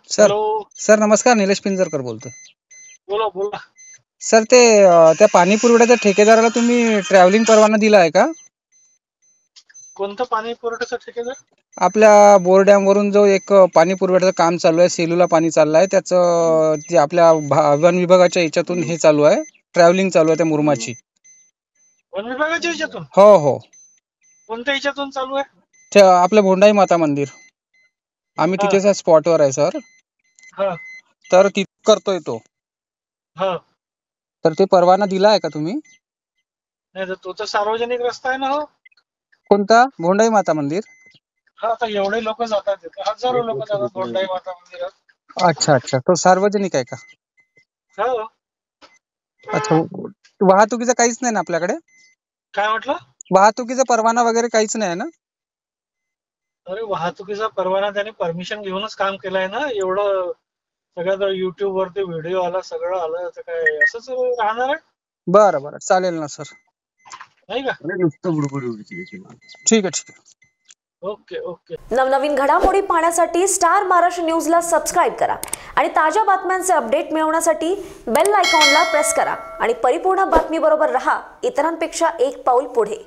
Sir hello. Sir नमस्कार, निलेश पिंजरकर बोलतोय. बोला बोला. सर ते त्या पाणी पुरवठ्याच्या ठेकेदाराला तुम्ही ट्रॅव्हलिंग परवाना दिला आहे का? कोणतं पाणी पुरवठ्याचं ठेकेदार? आपल्या बोर डॅम वरून जो एक पाणी पुरवठ्याचं काम चालू आहे, सेलूला पाणी चाललं आहे, त्याचं जे आपल्या वन विभागाच्या याच्यातून हे चालू आहे, ट्रॅव्हलिंग चालू आहे त्या मुरुमाची. वन विभागाच्या ह्याच्यातून? हो हो. कोणत्या ह्याच्यातून चालू आहे? आपलं भोंडाई माता मंदिर. आम्ही हा तिथेच स्पॉटवर आहे सर. हा तर तिथे करतोय तो. हा. तर ते परवाना दिला आहे का तुम्ही? नाही तर तो तर सार्वजनिक रस्ता आहे ना. हो. कोणता? भोंडाई माता मंदिर. हा, आता एवढे लोक जातात तिथे, हजारो लोक जातात भोंडाई माता मंदिरात. अच्छा अच्छा, तो सार्वजनिक आहे का? हो. अच्छा, वाहतुकीचं काहीच नाही ना आपल्याकडे? काय म्हटलं? वाहतुकीचा परवाना वगैरे काहीच नाही ना? अरे, वाहतुकीचा परवाना त्याने परमिशन घेऊनच काम केलंय ना. एवढं सगळं युट्यूब वरती व्हिडिओ आला, सगळं आलं, तर काय असंच राहणार आहे? बरं बरं, चालेल ना सर. नाही का? ठीक आहे. Okay okay. नवनवीन घडामोडी पाहण्यासाठी स्टार महाराष्ट्र न्यूजला सबस्क्राईब करा आणि ताज्या बातम्यांचे अपडेट मिळवण्यासाठी बेल आयकॉनला प्रेस करा आणि परिपूर्ण बातमी बरोबर रहा, इतरांपेक्षा एक पाऊल पुढे.